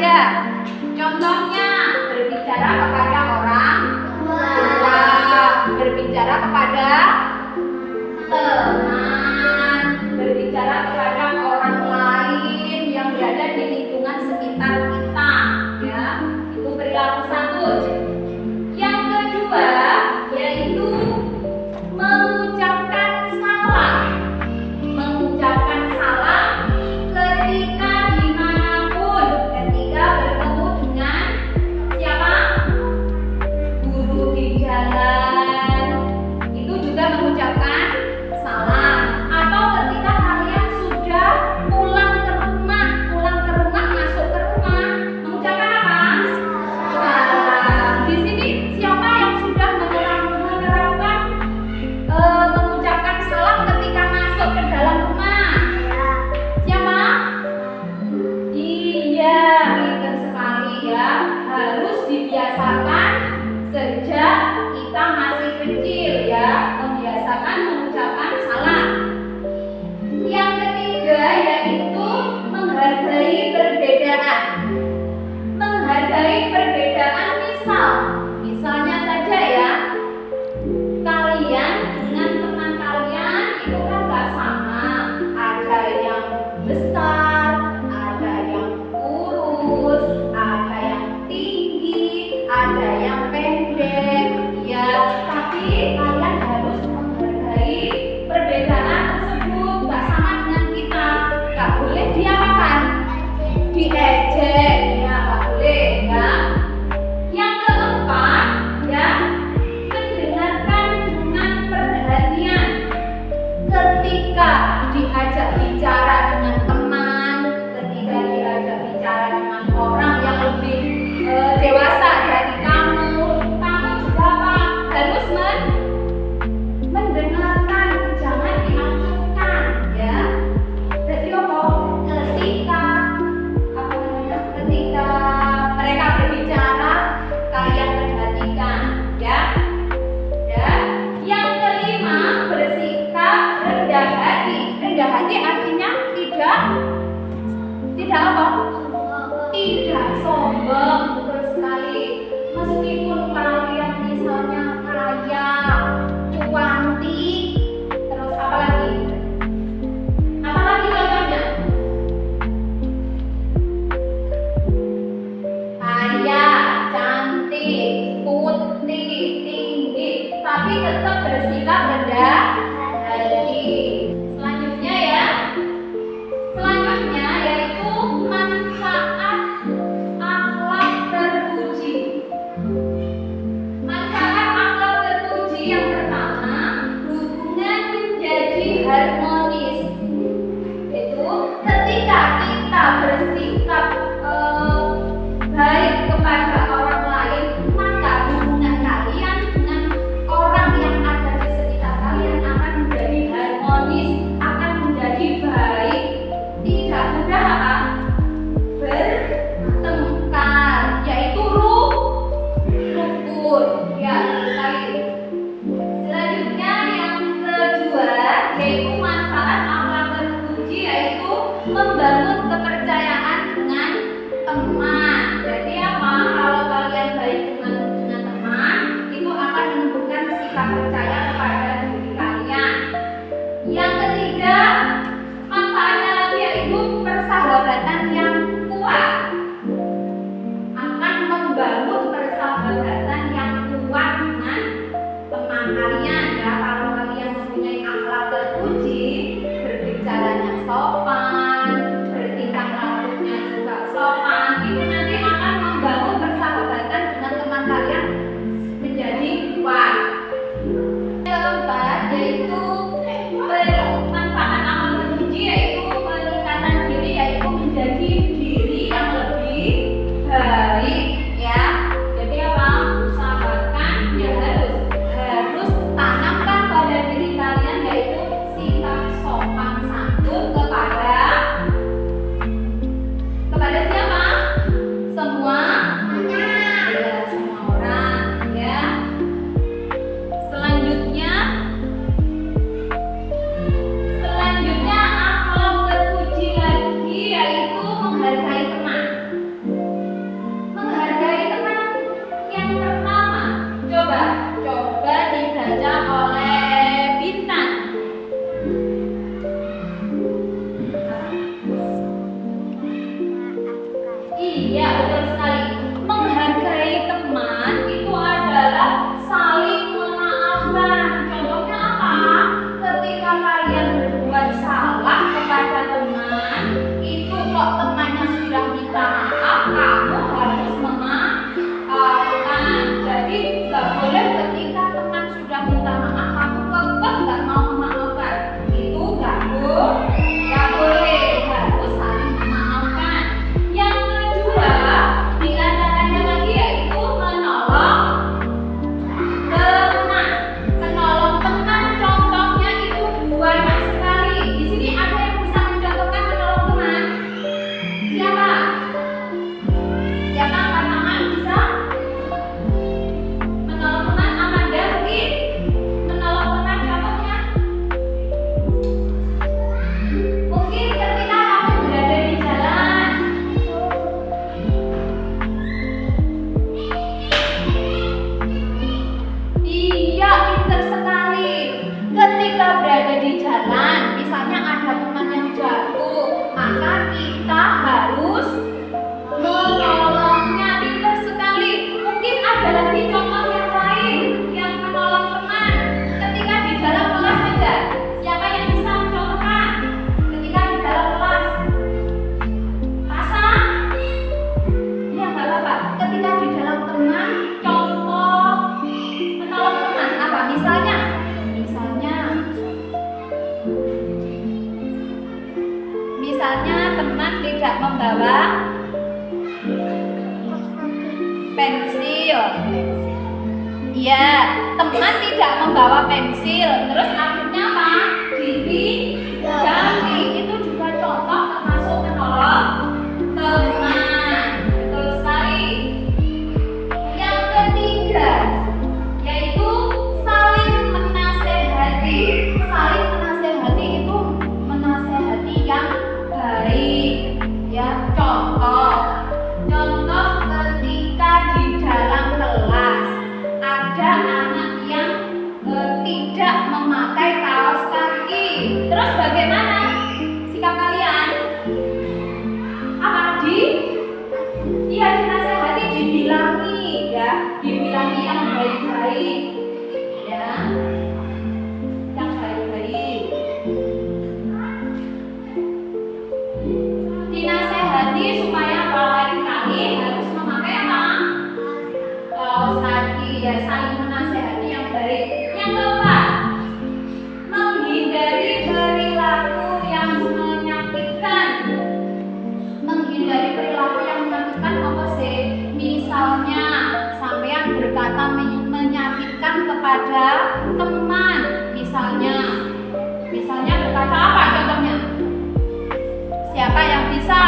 saja. Contohnya berbicara kepada orang tua, berbicara kepada teman, berbicara kepada orang lain yang berada di lingkungan sekitar kita, ya. Itu perilaku satu. Yang kedua yaitu mengucapkan salah. Mengucapkan salah ketika dimanapun, ketika bertemu dengan siapa? Guru di jalan, itu juga mengucapkan salah. Atau ketika kalian sudah pulang ke rumah masuk ke rumah, mengucapkan apa? Salah. Di sini siapa yang sudah menerapkan mengucapkan salam ketika masuk ke dalam rumah? Siapa? Iya, pintar sekali ya. Harus dibiasakan sejak kita masih kecil ya, membiasakan mengucapkan salam. Yang ketiga yaitu menghargai perbedaan. Menghargai perbedaan misalnya saja ya, kalian dengan teman kalian itu kan gak sama. Ada yang besar, ada yang kurus, ada yang tinggi, ada yang pendek, ya. Tapi kalian harus menghargai perbedaan tersebut. Gak sama dengan kita, gak boleh diapakan? Diejek, ya gak boleh ya. Yang keempat ya, mendengarkan dengan perhatian. Ketika diajak bicara dengan teman, ketika diajak bicara dengan orang yang lebih dewasa dari kamu juga apa? Harus mendengarkan, jangan diacuhkan ya. Jadi apa? Ketika mereka berbicara, kalian perhatikan ya. Yang kelima, bersikap rendah hati. Rendah hati artinya tidak apa? Tidak sombong, betul sekali. Meskipun kalian misalnya kaya, cantik, terus apa lagi? Apa lagi contohnya? Kaya, cantik, putih, tinggi, tapi tetap bersikap rendah hati. Selanjutnya yaitu manfaat akhlak terpuji. Manfaat akhlak terpuji yang pertama, hubungan menjadi harmonis. Itu ketika kita bersikap baik kepada orang lain, maka hubungan kalian dengan orang yang ada di sekitar kalian akan menjadi harmonis, akan menjadi baik, tidak mudah apa? Bertengkar, yaitu rukun. Ya, sekali. Selanjutnya yang kedua yaitu manfaat akhlak terpuji, yaitu membangun kepercayaan dengan teman. Jadi apa? Kalau kalian baik dengan teman, itu akan menumbuhkan sikap percaya kepada diri kalian. Yang ketiga, manfaatnya lagi yaitu persahabatan yang kuat. Akan membangun persahabatan yang kuat dengan teman kalian ya. Kalau kalian mempunyai akhlak terpuji, berbicaranya sopan, bertingkah lakunya juga sopan, itu nanti akan membangun persahabatan dengan teman kalian menjadi kuat. Yang keempat yaitu manfaat akhlak terpuji, yaitu peningkatan diri, yaitu menjadi diri yang lebih baik ya. Jadi apa? Usahakan ya harus tanam membawa pensil. Iya, teman tidak membawa pensil. Terus akhirnya apa? Ditinggali. Itu juga contoh termasuk menolong teman. Betul sekali. Yang ketiga yaitu saling menasehati. Saling menasehati itu menasehati yang baik. Ya, contoh ketika di dalam kelas ada anak yang tidak memakai kaos kaki. Terus bagaimana sikap kalian? Apa iya, dinasehati, dibilangi ya, dibilangi yang baik-baik ya, yang baik-baik. Dinasehati supaya lain kali harus memakai apa? Kaos kaki ya, saling menasehati yang baik. Yang keempat, menghindari perilaku yang menyakitkan. Menghindari perilaku yang menyakitkan apa sih? Misalnya sampean berkata menyakitkan kepada teman, misalnya berkata apa contohnya? Siapa yang bisa